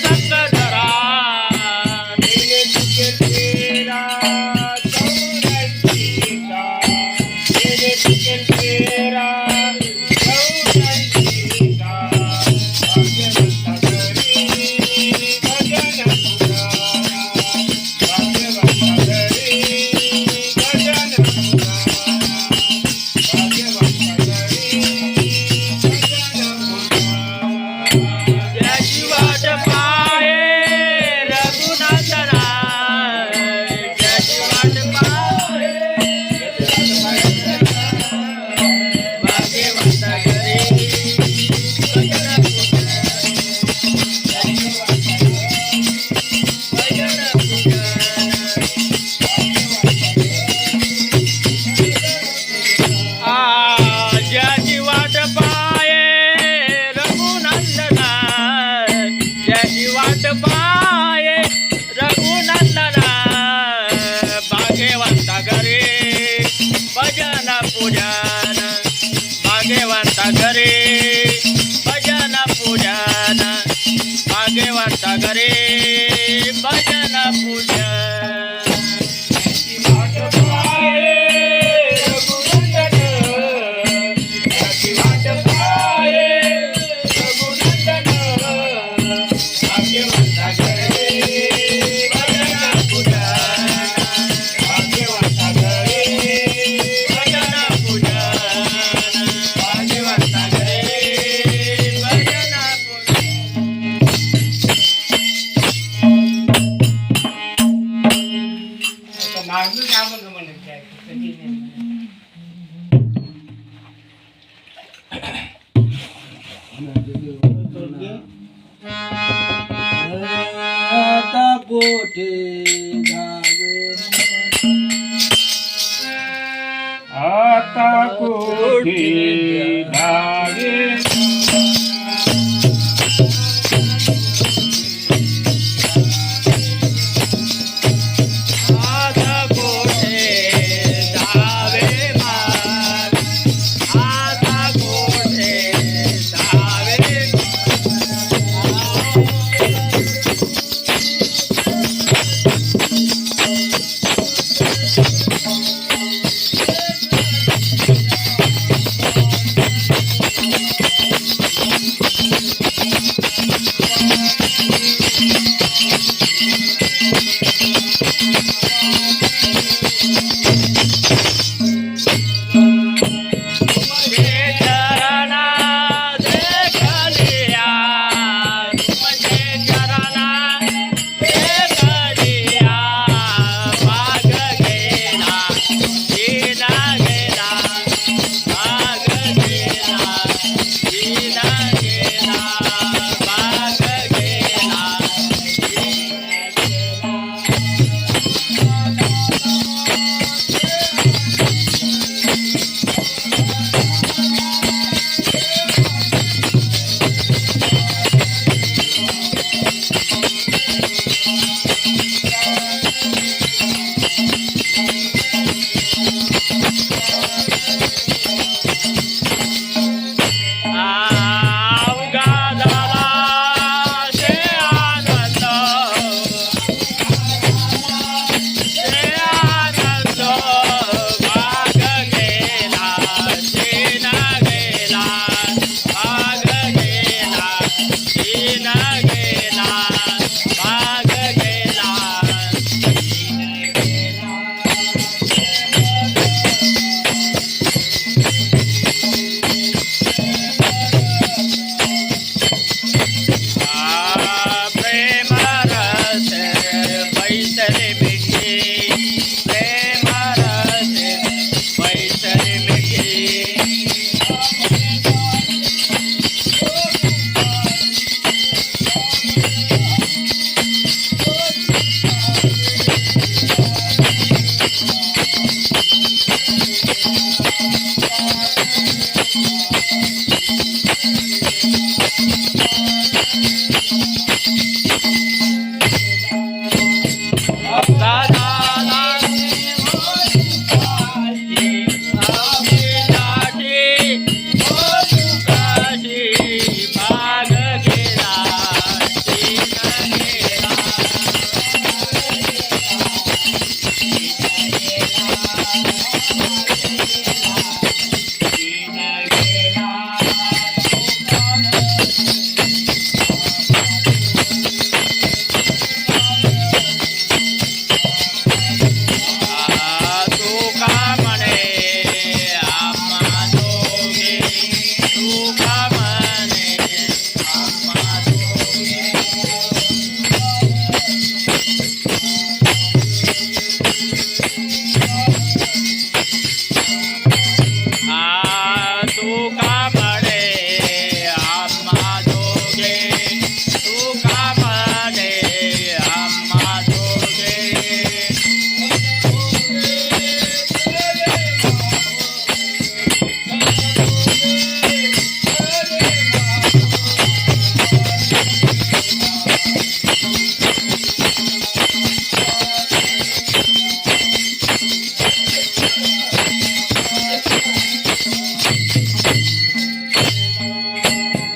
संग धरा मेरे तुझे तेरा चौरंगीका मेरे तुझे तेरा चौरंगीका भाग्यवंता घरी भजन पुराणा भाग्यवंता घरी भजन पुराणा भाग्यवंता घरी भजन पुराणा ज्याची वाट पाहे रघुनाथरा ज्याची वाट पाहे भाग्यवंता घरी भजन ज्याची वाट पाहे रघुनंदना ज्याची वाट पाहे रघुनंदना भाग्यवंता घरी भजन पूजन भाग्यवंता घरी भजन पूजन भाग्यवंता घरी भजन पूजन ज्याची वाट पाहे रघुनंदन भाग्यवंता घरी भजन पूजन भाग्यवंता घरी भजन पूजन भाग्यवंता घरी भजन आता कोठे जावे आता कोठी धावे आता कोठे धावे मार आता कोठे धावे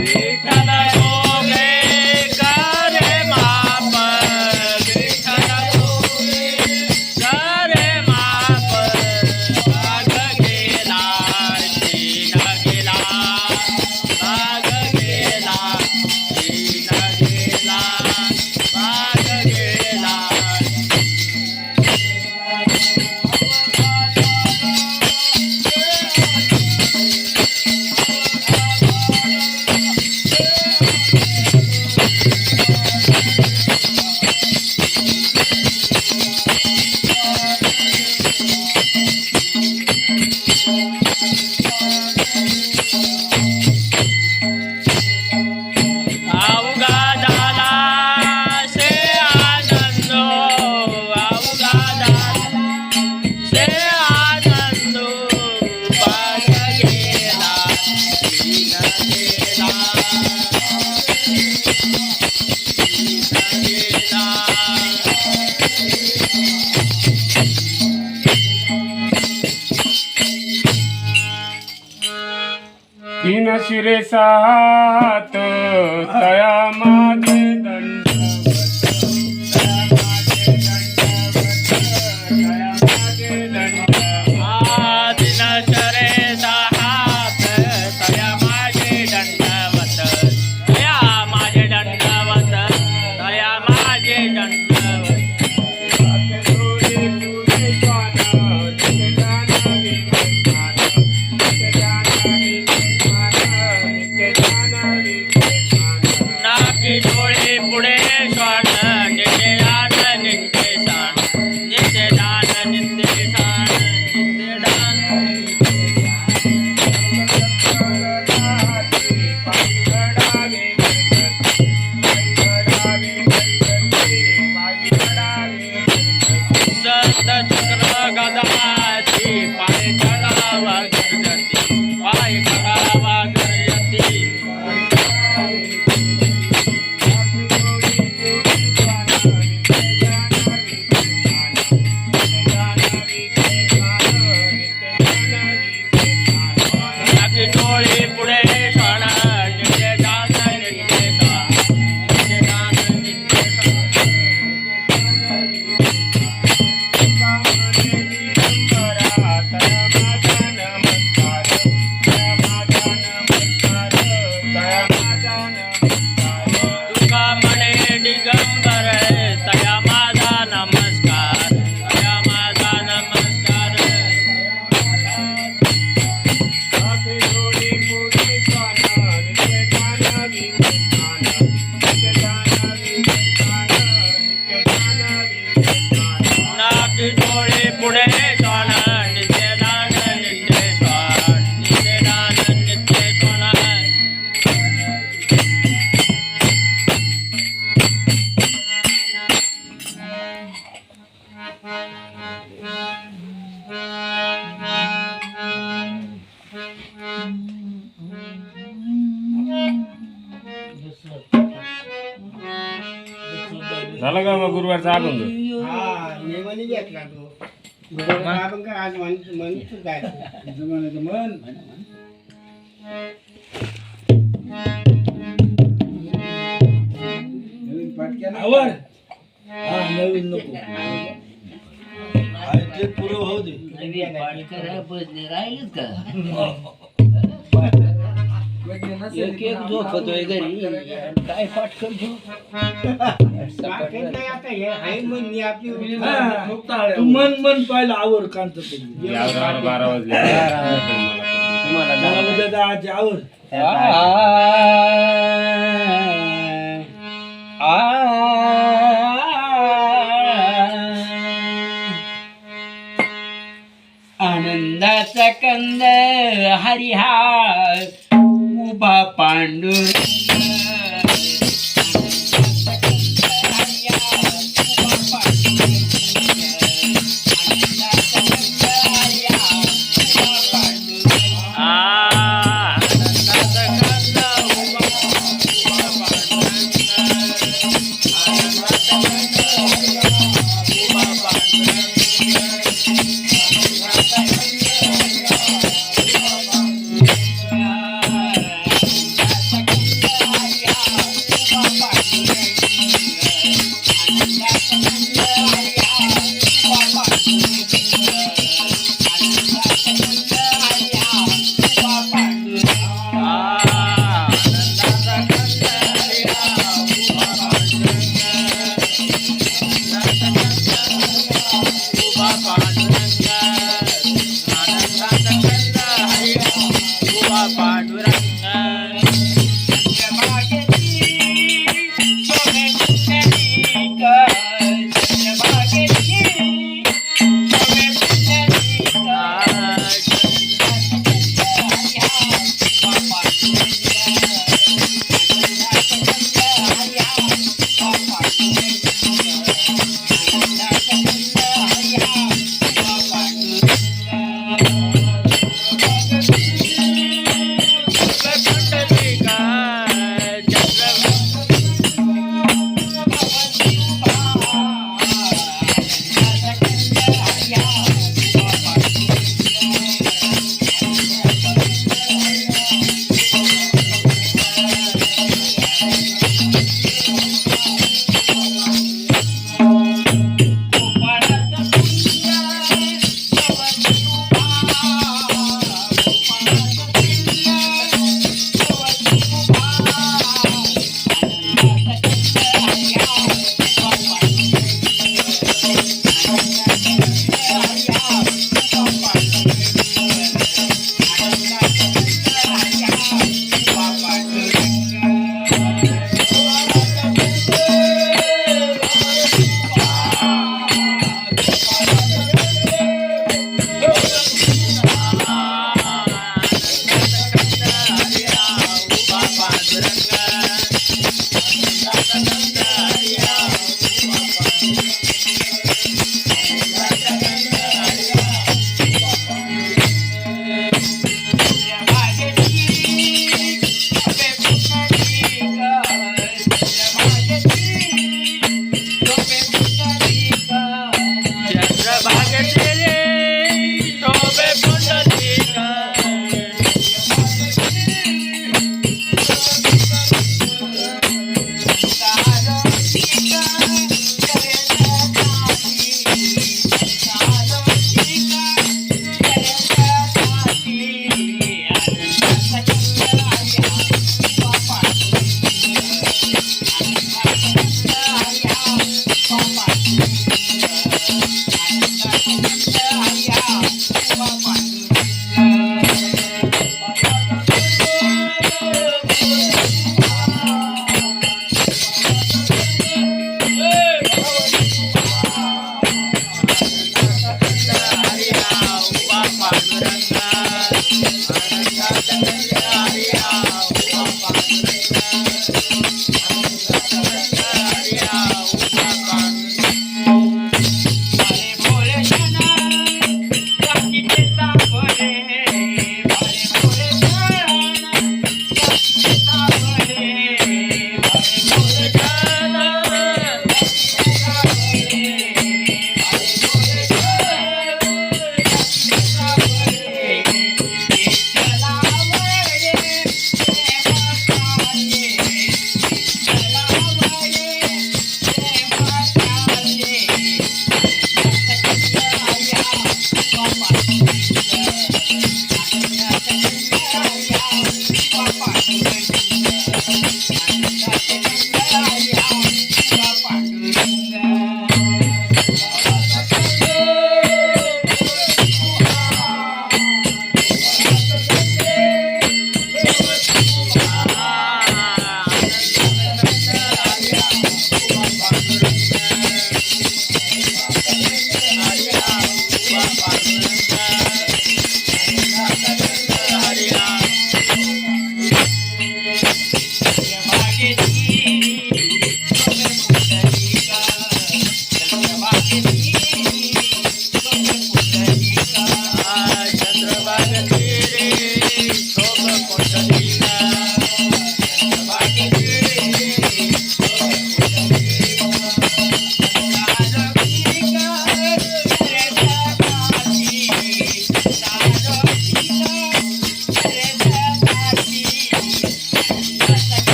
विठ्ठल गोगे करे माप विठ्ठल गोगे करे माप भाग गेला दीन गेला भाग गेला दीन गेला भाग गेला अवघा झाला से आनंद अवघा झाला से आनंद भाग गेला दीन गेला दीन गेला तीन शिरे सात तया माझे दंडवत तया माझे दंडवत दिन शरे हात तया माझे दंडवत तया माझे दंडवत तया माझे दंडवत नाकी डोळे पुढे श्वान नित्य दान नित्य शान नित्य दान नित्य शान नित्य दान संत चक्र गदाची पाय चढावा गर्जती पाय चढावा गर्जती नाकी डोळे पुढे श्वान नित्य दान नित्य शान नित्य दान नित्य शान तुका म्हणे दिगंबर तया माझा नमस्कार तया माझा नमस्कार नाकी डोळे पुढे श्वान नित्य दान नित्य श्वान नित्य दान नित्य श्वान झालं का मग गुरुवारचा अभंग हा नेमाने घेतला तो आपण काय आज म्हणतो काय म्हणायचं मन नवीन पाटक्या आवर हा नवीन नको ते पुरं होऊ दे एक एक झोपतोय घरी काय पाठ करतो तू मन मन पाहिलं आवर कांत 12 वाजले आज आवर आनंदाचा कंद हरिहार उभा पांडुरंग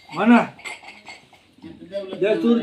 म्हणा जय सूर